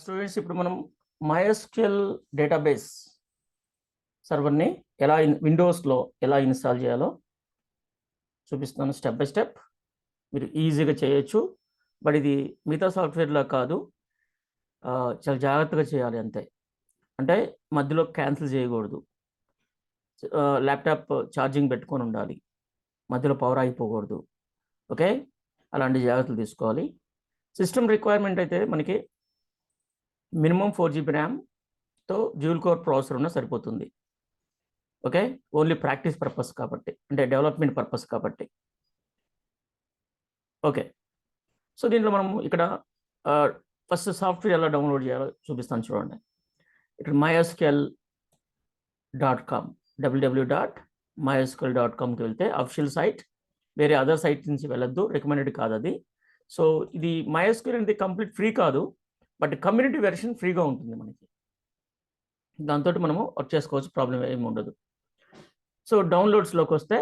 Students ఇప్పుడు మనం MySQL database సర్వర్ని ఎలా విండోస్లో ఎలా ఇన్స్టాల్ చేయాలో చూపిస్తున్నాను స్టెప్ బై స్టెప్. మీరు ఈజీగా చేయొచ్చు. బట్ ఇది మిగతా సాఫ్ట్వేర్లా కాదు, చాలా జాగ్రత్తగా చేయాలి అంతే. అంటే మధ్యలో క్యాన్సిల్ చేయకూడదు. ల్యాప్టాప్ ఛార్జింగ్ పెట్టుకొని ఉండాలి, మధ్యలో పవర్ అయిపోకూడదు. ఓకే, అలాంటి జాగ్రత్తలు తీసుకోవాలి. సిస్టమ్ రిక్వైర్మెంట్ అయితే మనకి మినిమం 4 GB ర్యామ్తో డ్యూల్ కోర్ ప్రాసెసర్ ఉన్నా సరిపోతుంది. ఓకే, ఓన్లీ ప్రాక్టీస్ పర్పస్ కాబట్టి, అంటే డెవలప్మెంట్ పర్పస్ కాబట్టి. ఓకే, సో దీంట్లో మనం ఇక్కడ ఫస్ట్ సాఫ్ట్వేర్ ఎలా డౌన్లోడ్ చేయాలో చూపిస్తాను చూడండి. ఇక్కడ mysql.com www.mysql.comకి వెళ్తే అఫిషియల్ సైట్, వేరే అదర్ సైట్ నుంచి వెళ్ళొద్దు, రికమెండెడ్ కాదు అది. సో ఇది MySQL అనేది కంప్లీట్ ఫ్రీ కాదు, బట్ కమ్యూనిటీ వెర్షన్ ఫ్రీగా ఉంటుంది మనకి. దాంతో మనము వర్క్ చేసుకోవచ్చు, ప్రాబ్లం ఏమి ఉండదు. సో డౌన్లోడ్స్లోకి వస్తే,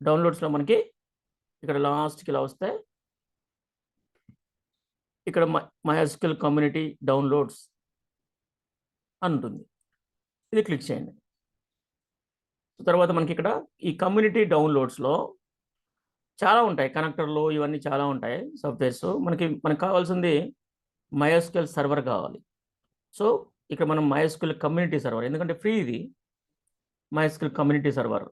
డౌన్లోడ్స్లో మనకి ఇక్కడ లాస్ట్కి ఇలా వస్తే ఇక్కడ MySQL కమ్యూనిటీ డౌన్లోడ్స్ అని ఉంటుంది. ఇది క్లిక్ చేయండి. తర్వాత మనకి ఇక్కడ ఈ కమ్యూనిటీ డౌన్లోడ్స్లో చాలా ఉంటాయి, కనెక్టర్లు ఇవన్నీ చాలా ఉంటాయి సాఫ్ట్వేర్స్. మనకు కావాల్సింది MySQL సర్వర్ కావాలి. సో ఇక్కడ మనం MySQL కమ్యూనిటీ సర్వర్, ఎందుకంటే ఫ్రీ ఇది, MySQL community server.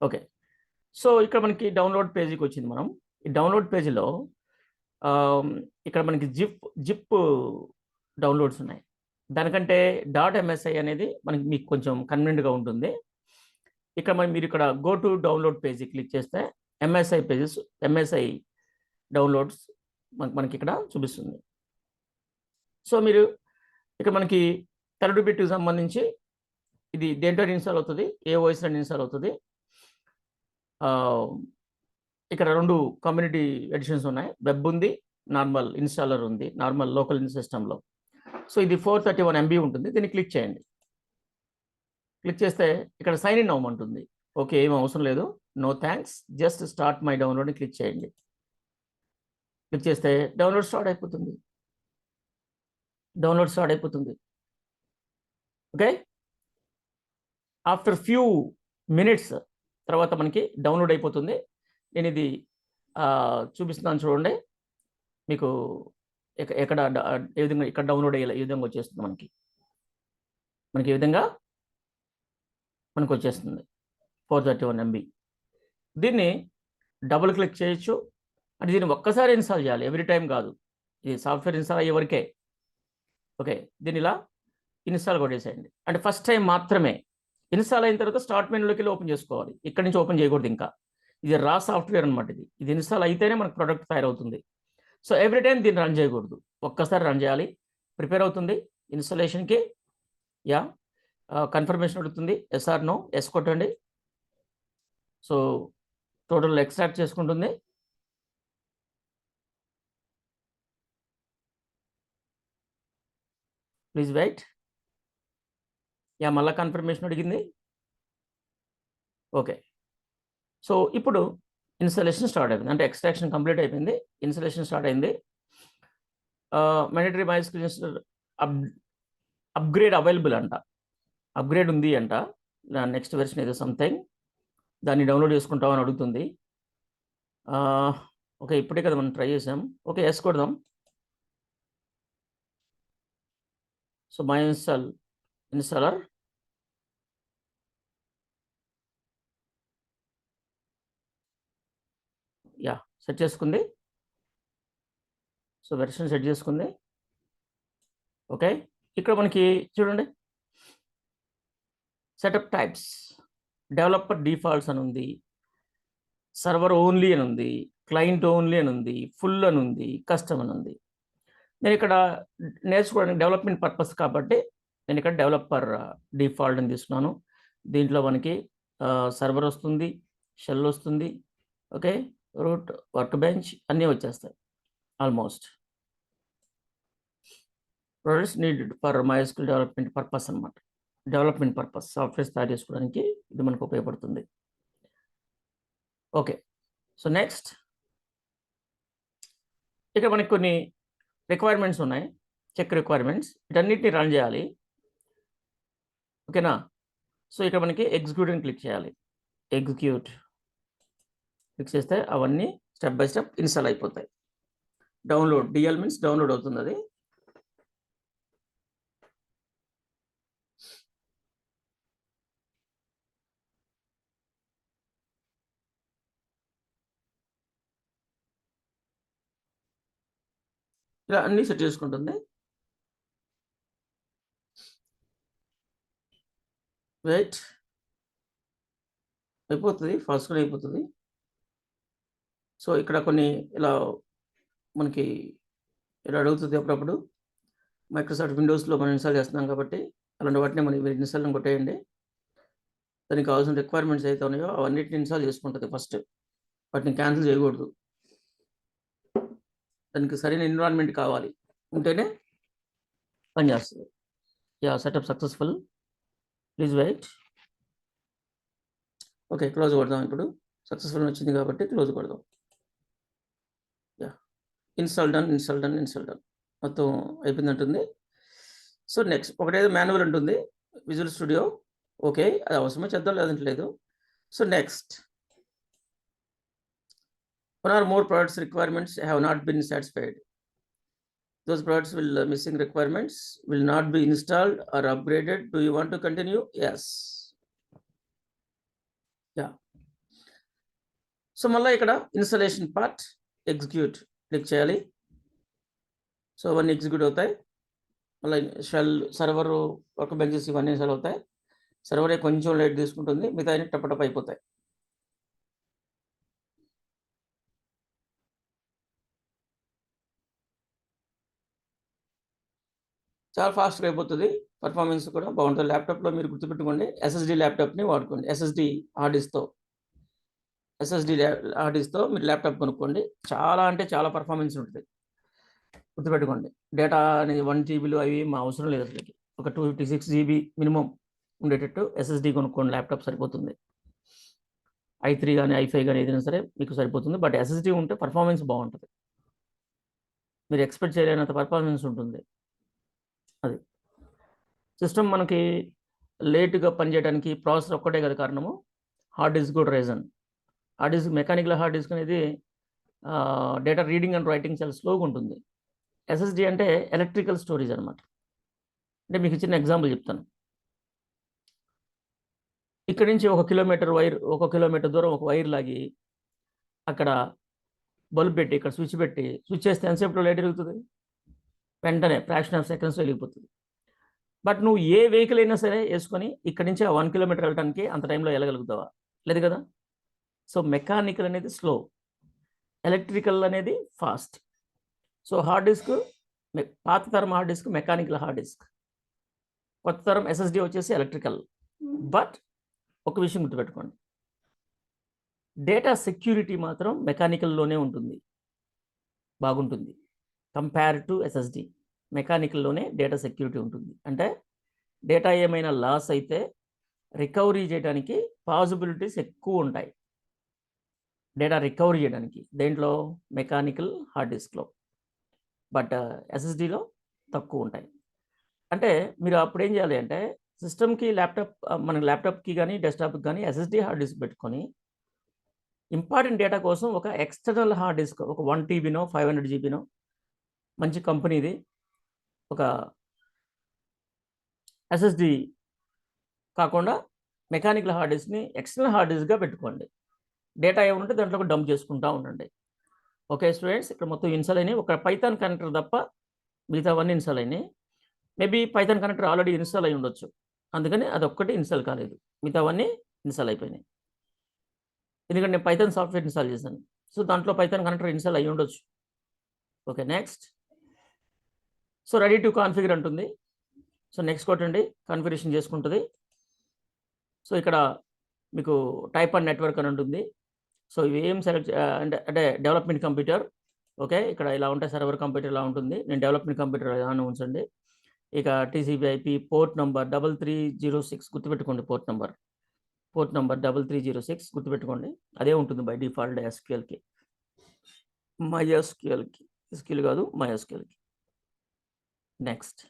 Okay, so ఇక్కడ మనకి డౌన్లోడ్ పేజీకి వచ్చింది. మనం ఈ డౌన్లోడ్ పేజీలో ఇక్కడ మనకి జిప్ డౌన్లోడ్స్ ఉన్నాయి. దానికంటే .msi అనేది మీకు కొంచెం కన్వీనియంట్గా ఉంటుంది. ఇక్కడ మీరు ఇక్కడ go to download page click చేస్తే MSI డౌన్లోడ్స్ మనకి ఇక్కడ చూపిస్తుంది. సో మీరు ఇక్కడ మనకి 32-బిట్కి సంబంధించి ఇది దేంట్లో ఇన్స్టాల్ అవుతుంది, ఏ ఓఎస్లో ఇన్స్టాల్ అవుతుంది. ఇక్కడ 2 కమ్యూనిటీ ఎడిషన్స్ ఉన్నాయి, వెబ్ ఉంది, నార్మల్ ఇన్స్టాలర్ ఉంది, నార్మల్ లోకల్ సిస్టంలో. సో ఇది 431 MB ఉంటుంది. దీన్ని క్లిక్ చేయండి. క్లిక్ చేస్తే ఇక్కడ సైన్ ఇన్ అవ్వమంటుంది. ఓకే, ఏం అవసరం లేదు, no thanks, just start my డౌన్లోడ్ని క్లిక్ చేయండి. క్లిక్ చేస్తే డౌన్లోడ్ స్టార్ట్ అయిపోతుంది. ఓకే, ఆఫ్టర్ ఫ్యూ మినిట్స్ తర్వాత మనకి డౌన్లోడ్ అయిపోతుంది. నేను ఇది చూపిస్తున్నాను చూడండి. మీకు ఎక్కడ ఏ విధంగా ఇక్కడ డౌన్లోడ్ అయ్యే ఈ విధంగా వచ్చేస్తుంది. మనకి ఈ విధంగా మనకు వచ్చేస్తుంది 431 MB. దీన్ని డబుల్ క్లిక్ చేయొచ్చు. అంటే దీన్ని ఒక్కసారి ఇన్స్టాల్ చేయాలి, ఎవ్రీ టైం కాదు. ఇది సాఫ్ట్వేర్ ఇన్స్టాల్ అయ్యే వరకే. ఓకే, దీన్ని ఇలా ఇన్స్టాల్ కొట్టేసేయండి. అంటే ఫస్ట్ టైం మాత్రమే. ఇన్స్టాల్ అయిన తర్వాత స్టార్ట్ మెనూలోకి వెళ్ళి ఓపెన్ చేసుకోవాలి, ఇక్కడి నుంచి ఓపెన్ చేయకూడదు. ఇంకా ఇది రా సాఫ్ట్వేర్ అనమాట. ఇది ఇన్స్టాల్ అయితేనే మనకు ప్రోడక్ట్ తయారవుతుంది. సో ఎవ్రీ టైం దీన్ని రన్ చేయకూడదు, ఒక్కసారి రన్ చేయాలి. ప్రిపేర్ అవుతుంది ఇన్స్టాలేషన్కి. కన్ఫర్మేషన్ అడుగుతుంది, SR నో, ఎస్ కొట్టండి. సో టోటల్ ఎక్స్ట్రాక్ట్ చేసుకుంటుంది. Please wait. మళ్ళీ కన్ఫర్మేషన్ అడిగింది. ఓకే, సో ఇప్పుడు ఇన్స్టాలేషన్ స్టార్ట్ అయిపోయింది, అంటే ఎక్స్ట్రాక్షన్ కంప్లీట్ అయిపోయింది, ఇన్స్టాలేషన్ స్టార్ట్ అయింది. మాండేటరీ MySQL అప్గ్రేడ్ అవైలబుల్ అంట, అప్గ్రేడ్ ఉంది అంట. నెక్స్ట్ వెర్షన్ ఏదో సంథింగ్, దాన్ని డౌన్లోడ్ చేసుకుంటామని అడుగుతుంది. ఓకే, ఇప్పుడే కదా మనం ట్రై చేసాం. ఓకే, ఎస్ కొడదాం. సో ఇన్స్టాలర్ సెట్ చేసుకుంది. సో వెర్షన్ సెట్ చేసుకుంది. ఓకే, ఇక్కడ మనకి చూడండి, సెటప్ టైప్స్, డెవలపర్ డిఫాల్ట్స్ అని ఉంది, సర్వర్ ఓన్లీ అని ఉంది, క్లయింట్ ఓన్లీ అని ఉంది, ఫుల్ అని ఉంది, కస్టమ్ అని ఉంది. నేను ఇక్కడ నేర్చుకోవడానికి డెవలప్మెంట్ పర్పస్ కాబట్టి నేను ఇక్కడ డెవలపర్ డిఫాల్ట్ అని తీసుకున్నాను. దీంట్లో మనకి సర్వర్ వస్తుంది, షెల్ వస్తుంది, ఓకే, రూట్, వర్క్ బెంచ్ అన్నీ వచ్చేస్తాయి almost. Products needed for MySQL development purpose అనమాట. డెవలప్మెంట్ పర్పస్, సాఫ్ట్వేర్స్ తయారు చేసుకోవడానికి ఇది మనకు ఉపయోగపడుతుంది. ఓకే, సో నెక్స్ట్ ఇక్కడ మనకి కొన్ని రిక్వైర్మెంట్స్ ఉన్నాయి, చెక్ రిక్వైర్మెంట్స్. వీటన్నిటిని రన్ చేయాలి. ఓకేనా? సో ఇక్కడ మనకి ఎగ్జిక్యూట్ అని క్లిక్ చేయాలి. ఎగ్జిక్యూట్ క్లిక్ చేస్తే అవన్నీ స్టెప్ బై స్టెప్ ఇన్స్టాల్ అయిపోతాయి. డౌన్లోడ్, డిఎల్ మీన్స్ డౌన్లోడ్ అవుతుంది అది. ఇలా అన్నీ సెట్ చేసుకుంటుంది. వెయిట్, అయిపోతుంది, ఫాస్ట్గా అయిపోతుంది. సో ఇక్కడ కొన్ని ఇలా మనకి ఇలా అడుగుతుంది అప్పుడప్పుడు. మైక్రోసాఫ్ట్ విండోస్లో మనం ఇన్స్టాల్ చేస్తున్నాం కాబట్టి అలాంటి వాటిని మనం ఇన్స్టాల్ కొట్టేయండి. దానికి కావాల్సిన రిక్వైర్మెంట్స్ అయితే ఉన్నాయో అవన్నిటిని ఇన్స్టాల్ చేసుకుంటుంది ఫస్ట్. వాటిని క్యాన్సిల్ చేయకూడదు. దానికి సరైన ఎన్విరాన్మెంట్ కావాలి, ఉంటేనే పనిచేస్తుంది. Yeah, setup successful, please wait. Okay, close కొడదాం. ఇప్పుడు సక్సెస్ఫుల్ వచ్చింది కాబట్టి క్లోజ్ కొడదాం. Yeah, install done, install done, install done, మొత్తం అయిపోయిందంటుంది. సో నెక్స్ట్ ఒకటేదో మాన్యువల్ ఉంటుంది, విజువల్ స్టూడియో. ఓకే, అది అవసరమో చేద్దాం, లేదంటే లేదు. So next, one or more products requirements have not been satisfied. Those products will missing requirements will not be installed or upgraded. Do you want to continue? Yes. Yeah. So malla ikkada installation part execute click cheyali. So one execute avutayi. Malla shell server work benches ivanni install avutayi. Server koncham late తీసుకుంటుంది, మిగతాయి టపటప అయిపోతాయి. చాలా ఫాస్ట్గా అయిపోతుంది, performance కూడా బాగుంటుంది. ల్యాప్టాప్లో మీరు గుర్తుపెట్టుకోండి, ఎస్ఎస్డి ల్యాప్టాప్ని వాడుకోండి. ఎస్ఎస్డి హార్డ్ డిస్క్తో మీరు ల్యాప్టాప్ కొనుక్కోండి. చాలా అంటే చాలా పర్ఫార్మెన్స్ ఉంటుంది, గుర్తుపెట్టుకోండి. డేటా అనేది 1 GB అవి మా అవసరం లేదు అసలుకి. ఒక 256 GB మినిమం ఉండేటట్టు ఎస్ఎస్డి కొనుక్కోండి, ల్యాప్టాప్ సరిపోతుంది. i3 కానీ i5 కానీ ఏదైనా సరే మీకు సరిపోతుంది. బట్ ఎస్ఎస్డి ఉంటే పర్ఫార్మెన్స్ బాగుంటుంది, మీరు ఎక్స్పెక్ట్ చేయలేనంత పర్ఫార్మెన్స్ ఉంటుంది. అది సిస్టమ్ మనకి లేట్గా పనిచేయడానికి ప్రాసెసర్ ఒక్కటే కదా కారణము, హార్డ్ డిస్క్ కూడా reason. Hard disk, mechanical hard disk అనేది డేటా రీడింగ్ అండ్ రైటింగ్ చాలా స్లోగా ఉంటుంది. ఎస్ఎస్డి అంటే ఎలక్ట్రికల్ స్టోరేజ్ అనమాట. అంటే మీకు చిన్న ఎగ్జాంపుల్ చెప్తాను. ఇక్కడ నుంచి 1 కిలోమీటర్ వైర్, 1 కిలోమీటర్ దూరం ఒక వైర్ లాగి అక్కడ బల్బ్ పెట్టి ఇక్కడ స్విచ్ పెట్టి స్విచ్ చేస్తే ఎంతసేపులో లైట్ వెలుగుతుంది? వెంటనే ఫ్రాక్షన్ ఆఫ్ సెకండ్స్లో వెలిగిపోతుంది. బట్ నువ్వు ఏ వెహికల్ అయినా సరే వేసుకొని ఇక్కడి నుంచి 1 కిలోమీటర్ వెళ్ళడానికి అంత టైంలో వెళ్ళగలుగుతావా? లేదు కదా. సో మెకానికల్ అనేది స్లో, ఎలక్ట్రికల్ అనేది ఫాస్ట్. సో హార్డ్ డిస్క్, పాత తరం hard disk mechanical hard disk, కొత్త తరం ఎస్ఎస్డి వచ్చేసి ఎలక్ట్రికల్. బట్ ఒక విషయం గుర్తుపెట్టుకోండి, డేటా సెక్యూరిటీ మాత్రం మెకానికల్లోనే ఉంటుంది, బాగుంటుంది. కంపేర్ టు ఎస్ఎస్డి, మెకానికల్లోనే డేటా సెక్యూరిటీ ఉంటుంది. అంటే డేటా ఏమైనా లాస్ అయితే రికవరీ చేయడానికి పాసిబిలిటీస్ ఎక్కువ ఉంటాయి, డేటా రికవరీ చేయడానికి దేంట్లో, మెకానికల్ హార్డ్ డిస్క్లో. బట్ ఎస్ఎస్డిలో తక్కువ ఉంటాయి. అంటే మీరు అప్పుడు ఏం చేయాలి అంటే, సిస్టమ్కి మన ల్యాప్టాప్కి కానీ డెస్క్టాప్కి కానీ ఎస్ఎస్డి హార్డ్ డిస్క్ పెట్టుకొని ఇంపార్టెంట్ డేటా కోసం ఒక ఎక్స్టర్నల్ హార్డ్ డిస్క్, ఒక 1 TBనో 500 GBనో మంచి కంపెనీది ఒక ఎస్ఎస్డి కాకుండా మెకానికల్ హార్డ్ డిస్క్ని ఎక్స్టర్నల్ హార్డ్ డిస్క్గా పెట్టుకోండి. డేటా ఏముంటే దాంట్లో డంప్ చేసుకుంటూ ఉండండి. ఓకే స్టూడెంట్స్, ఇక్కడ మొత్తం ఇన్స్టాల్ అయినాయి. ఒక పైథాన్ కనెక్టర్ తప్ప మిగతావన్నీ ఇన్స్టాల్ అయినాయి. Maybe Python connector already install అయి ఉండొచ్చు, అందుకని అదొక్కటి ఇన్స్టాల్ కాలేదు, మిగతావన్నీ ఇన్స్టాల్ అయిపోయినాయి. ఎందుకంటే నేను పైథాన్ సాఫ్ట్వేర్ ఇన్స్టాల్ చేశాను, సో దాంట్లో పైథాన్ కనెక్టర్ ఇన్స్టాల్ అయ్యి ఉండొచ్చు. Okay next. So ready to configure అంటుంది. సో నెక్స్ట్ కొట్టండి, కాన్ఫిగరేషన్ చేసుకుంటుంది. సో ఇక్కడ మీకు టైప్ అండ్ నెట్వర్క్ అని ఉంటుంది. సో ఇవి ఏం సెలెక్ట్ అంటే డెవలప్మెంట్ కంప్యూటర్. ఓకే, ఇక్కడ ఇలా ఉంటాయి, సర్వర్ కంప్యూటర్ ఇలా ఉంటుంది. నేను డెవలప్మెంట్ కంప్యూటర్ అని ఉంచండి. ఇక TCP/IP పోర్ట్ నెంబర్ 3306 గుర్తుపెట్టుకోండి. పోర్ట్ నెంబర్ 3306 గుర్తుపెట్టుకోండి, అదే ఉంటుంది బై డిఫాల్ట్ MySQLకి. SQL కాదు, MySQLకి. Next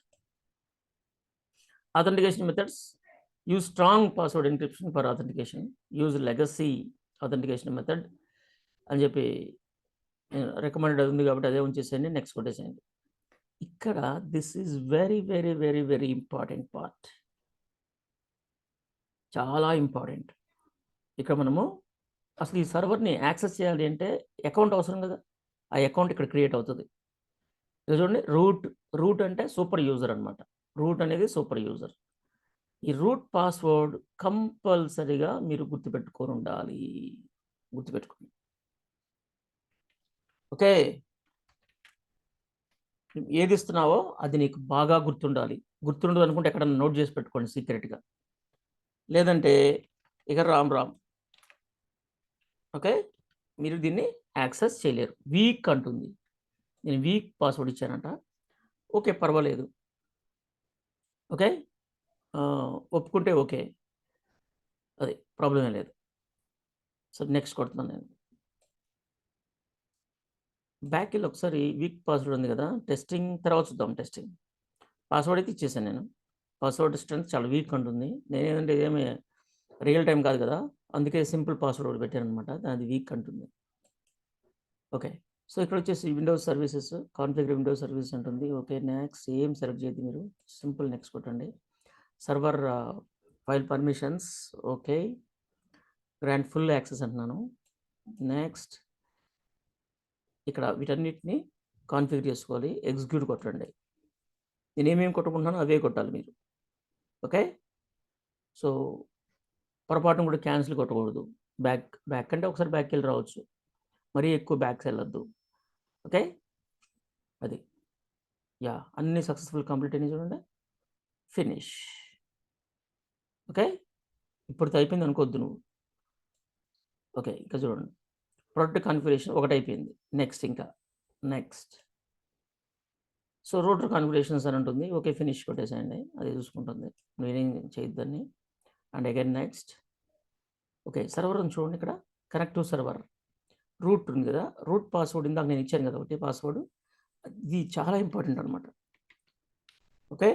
authentication methods. Use strong password encryption for authentication. Use legacy authentication method అని చెప్పి రికమెండెడ్ ఉంది కాబట్టి అదే ఉంచేసేయండి. నెక్స్ట్ కొట్టేసేయండి. ఇక్కడ this is very very very very important part. చాలా ఇంపార్టెంట్. ఇక్కడ మనము అసలు ఈ సర్వర్ని యాక్సెస్ చేయాలి అంటే అకౌంట్ అవసరం కదా. ఆ అకౌంట్ ఇక్కడ క్రియేట్ అవుతుంది. ఇక్కడ చూడండి, రూట్ అంటే సూపర్ యూజర్ అనమాట. రూట్ అనేది సూపర్ యూజర్. ఈ రూట్ పాస్వర్డ్ కంపల్సరీగా మీరు గుర్తుపెట్టుకొని ఉండాలి. గుర్తుపెట్టుకోండి. ఓకే, ఏది ఇస్తున్నావో అది నీకు బాగా గుర్తుండాలి. గుర్తుండదు అనుకుంటే ఎక్కడన్నా నోట్ చేసి పెట్టుకోండి సీక్రెట్గా. లేదంటే ఇక రామ్. ఓకే, మీరు దీన్ని యాక్సెస్ చేయలేరు. వీక్ అంటుంది. నేను వీక్ పాస్వర్డ్ ఇచ్చానంట. ఓకే, పర్వాలేదు. ఓకే, ఒప్పుకుంటే ఓకే, అది ప్రాబ్లమే లేదు. సో నెక్స్ట్ కొడుతున్నాను నేను. బ్యాక్ వెళ్ళి ఒకసారి వీక్ పాస్వర్డ్ ఉంది కదా, టెస్టింగ్ తర్వాత చూద్దాం. టెస్టింగ్ పాస్వర్డ్ అయితే ఇచ్చేసాను నేను. పాస్వర్డ్ స్ట్రెంత్ చాలా వీక్ ఉంటుంది. నేనేంటంటే ఇదేమి రియల్ టైం కాదు కదా, అందుకే సింపుల్ పాస్వర్డ్ ఒకటి పెట్టాను అనమాట. అది వీక్ అంటుంది. ఓకే, సో ఇక్కడ వచ్చేసి Windows services, configure Windows service ఉంటుంది. ఓకే, నెక్స్ట్ ఏం సెలెక్ట్ చేయద్దు మీరు, సింపుల్ నెక్స్ట్ కొట్టండి. Server file permissions, okay, grant full access అంటున్నాను. నెక్స్ట్ ఇక్కడ వీటన్నిటిని కాన్ఫిగర్ చేసుకోవాలి. ఎగ్జిక్యూట్ కొట్టండి. నేను ఏమేమి కొట్టుకుంటున్నానో అవే కొట్టాలి మీరు. ఓకే, సో పొరపాటును కూడా క్యాన్సిల్ కొట్టకూడదు. బ్యాక్ అంటే ఒకసారి బ్యాక్ వెళ్ళి రావచ్చు, మరీ ఎక్కువ బ్యాక్స్ వెళ్ళొద్దు. ఓకే, అది యా అన్ని సక్సెస్ఫుల్ కంప్లీట్ అయినాయి చూడండి. ఫినిష్. ఓకే, ఇప్పుడు అయిపోయింది అనుకోవద్దు నువ్వు. ఓకే, ఇంకా చూడండి, ప్రొడక్ట్ కాన్ఫిగరేషన్ ఒకటి అయిపోయింది. నెక్స్ట్ ఇంకా నెక్స్ట్. సో రూటర్ కాన్ఫిగరేషన్స్ అని ఉంటుంది. ఓకే, ఫినిష్ కొట్టేసేయండి, అది చూసుకుంటుంది, నేనేం చేయొద్దని. And again next. Okay, server ఉంది చూడండి ఇక్కడ, కనెక్ట్ టు సర్వర్. రూట్ ఉంది కదా, రూట్ పాస్వర్డ్ ఇందాక నేను ఇచ్చాను కదా ఒకటి పాస్వర్డ్, ఇది చాలా ఇంపార్టెంట్ అనమాట. ఓకే,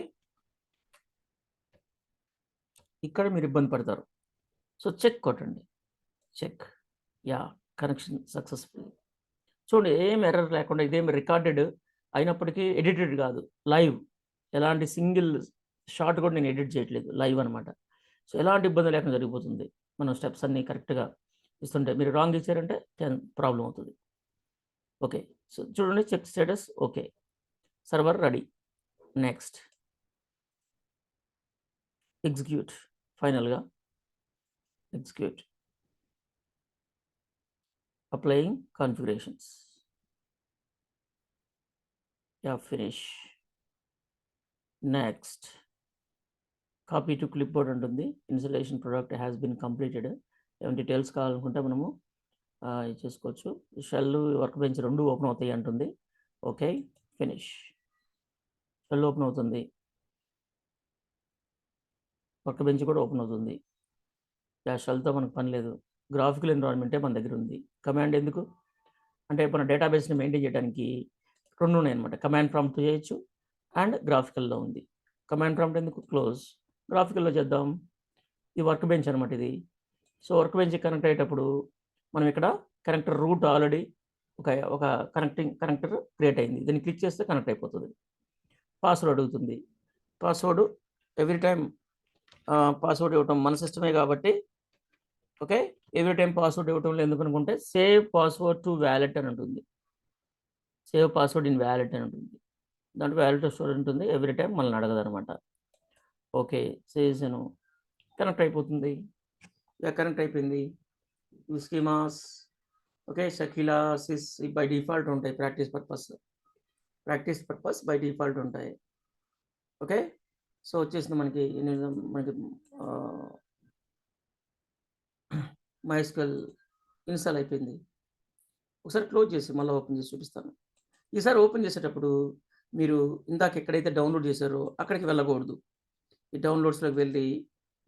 ఇక్కడ మీరు ఇబ్బంది పడతారు. సో చెక్ కొట్టండి. Check, yeah connection successful. చూడండి, ఏం ఎర్రర్ లేకుండా, ఇదేం రికార్డెడ్ అయినప్పటికీ ఎడిటెడ్ కాదు, లైవ్. ఎలాంటి సింగిల్ షాట్ కూడా నేను ఎడిట్ చేయట్లేదు, లైవ్ అనమాట. సో ఎలాంటి ఇబ్బంది లేకుండా జరిగిపోతుంది. మనం స్టెప్స్ అన్నీ కరెక్ట్గా ఇస్తుంటే, మీరు రాంగ్ ఇచ్చారంటే ప్రాబ్లం అవుతుంది. ఓకే, సో చూడండి, check status okay, server ready. Next execute. ఫైనల్గా execute. Applying configurations, yeah finish. Next copy to clipboard ఉంటుంది. Installation product has been completed. ఏమైనా డీటెయిల్స్ కావాలనుకుంటే మనము ఇది చేసుకోవచ్చు. షెల్ వర్క్ బెంచ్ రెండు ఓపెన్ అవుతాయి అంటుంది. Okay, finish. షెల్ ఓపెన్ అవుతుంది, వర్క్ బెంచ్ కూడా ఓపెన్ అవుతుంది. షెల్తో మనకు పని లేదు. గ్రాఫికల్ ఎన్విరాన్మెంటే మన దగ్గర ఉంది. కమాండ్ ఎందుకు అంటే మన డేటాబేస్ని మెయింటైన్ చేయడానికి రెండు ఉన్నాయన్నమాట. కమాండ్ ప్రాంప్ట్ చేయొచ్చు అండ్ గ్రాఫికల్లో ఉంది. కమాండ్ ప్రాంప్ట్ ఎందుకు, క్లోజ్. గ్రాఫికల్లో చేద్దాం. ఈ వర్క్ బెంచ్ అనమాట ఇది. సో వర్క్ బెంచ్ కనెక్ట్ అయ్యేటప్పుడు మనం ఇక్కడ కనెక్టర్ రూట్ ఆల్రెడీ ఒక కనెక్టర్ క్రియేట్ అయింది. దీన్ని క్లిక్ చేస్తే కనెక్ట్ అయిపోతుంది. పాస్వర్డ్ అడుగుతుంది. పాస్వర్డ్ ఎవ్రీ టైం పాస్వర్డ్ ఇవ్వటం మన సిస్టమే కాబట్టి, ఓకే, ఎవ్రీ టైం పాస్వర్డ్ ఇవ్వటం ఎందుకు అనుకుంటే సేవ్ పాస్వర్డ్ టు వ్యాలెట్ అని ఉంటుంది. సేవ్ పాస్వర్డ్ ఇన్ వ్యాలెట్ అని ఉంటుంది. దాంట్లో వ్యాలెట్ స్టోర్ ఉంటుంది. ఎవ్రీ టైం మనల్ని అడగదు అనమాట. ఓకే, చేసాను, కనెక్ట్ అయిపోతుంది. కనెక్ట్ అయిపోయింది. Schemas, okay, Sakila sys by default ఉంటాయి. ప్రాక్టీస్ పర్పస్ బై డిఫాల్ట్ ఉంటాయి. ఓకే, సో వచ్చేసింది మనకి MySQL ఇన్స్టాల్ అయిపోయింది. ఒకసారి క్లోజ్ చేసి మళ్ళీ ఓపెన్ చేసి చూపిస్తాను. ఈసారి ఓపెన్ చేసేటప్పుడు మీరు ఇందాక ఎక్కడైతే డౌన్లోడ్ చేశారో అక్కడికి వెళ్ళకూడదు. ఈ డౌన్లోడ్స్లోకి వెళ్ళి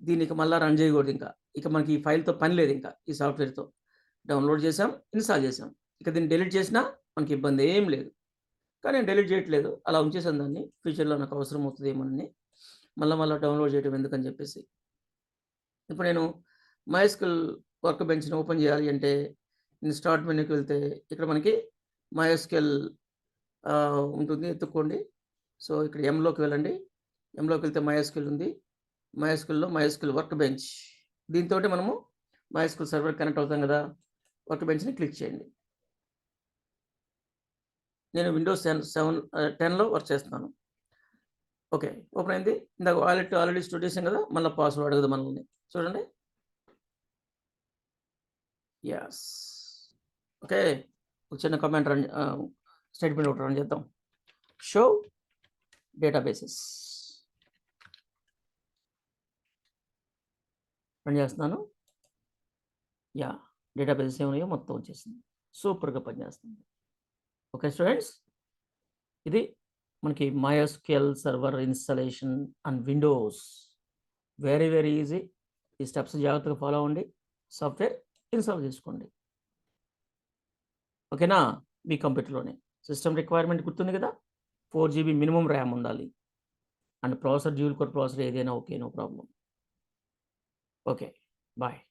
దీనికి మళ్ళీ రన్ చేయకూడదు. ఇక మనకి ఈ ఫైల్తో పని లేదు. ఇంకా ఈ సాఫ్ట్వేర్తో డౌన్లోడ్ చేసాం, ఇన్స్టాల్ చేసాం, ఇక దీన్ని డిలీట్ చేసినా మనకి ఇబ్బంది ఏం లేదు. కానీ నేను డిలీట్ చేయట్లేదు. అలా ఉంచేసాను దాన్ని. ఫ్యూచర్‌లో నాకు అవసరం అవుతదేమోనని. మళ్ళా డౌన్‌లోడ్ చేయడం ఎందుకని చెప్పేసి. ఇప్పుడు నేను మైఎస్‌క్యూఎల్ వర్క్ బెంచ్‌ని ఓపెన్ చేయాలి అంటే, నేను స్టార్ట్ మెనూకి వెళ్తే ఇక్కడ మనకి మైఎస్‌క్యూఎల్ ఉంటుంది. ఎతుక్కోండి. సో, ఇక్కడ ఎంలోకి వెళ్ళండి. ఎంలోకి వెళ్తే మైఎస్‌క్యూఎల్ ఉంది. మైఎస్‌క్యూఎల్‌లో మైఎస్‌క్యూఎల్ వర్క్ బెంచ్. దీనితోటి మనము మైఎస్‌క్యూఎల్ సర్వర్‌కి కనెక్ట్ అవుతాం కదా! వర్క్ బెంచ్‌ని క్లిక్ చేయండి. నేను విండోస్ 10లో వర్క్ చేస్తున్నాను. ఓకే. ఓపెన్ అయింది. ఇందాక వాలెట్ ఆల్రెడీ స్టోర్ చేసాం కదా! మళ్ళా పాస్వర్డ్ అడగదు మనల్ని. చూడండి. యెస్. ఓకే. ఒక చిన్న కమాండ్ స్టేట్‌మెంట్ ఒకటి రన్ చేద్దాం. షో డేటాబేసెస్ రన్ చేస్తున్నాను. యాహ్! డేటాబేసెస్ ఏమున్నాయో మొత్తం వచ్చేసింది. సూపర్‌గా పనిచేస్తుంది. Okay students. ఇది మనకి MySQL server installation on Windows. Very easy. ఈ స్టెప్స్ జాగ్రత్తగా ఫాలో అవ్వండి. సాఫ్ట్‌వేర్ ఇన్‌స్టాల్ చేసుకోండి. ఓకేనా? మీ కంప్యూటర్‌లోనే. సిస్టమ్ రిక్వైర్మెంట్ గుర్తుంది కదా! 4 జీబీ మినిమమ్ ర్యామ్ ఉండాలి. And processor dual core processor ఏదైనా okay. No problem. Okay. Bye.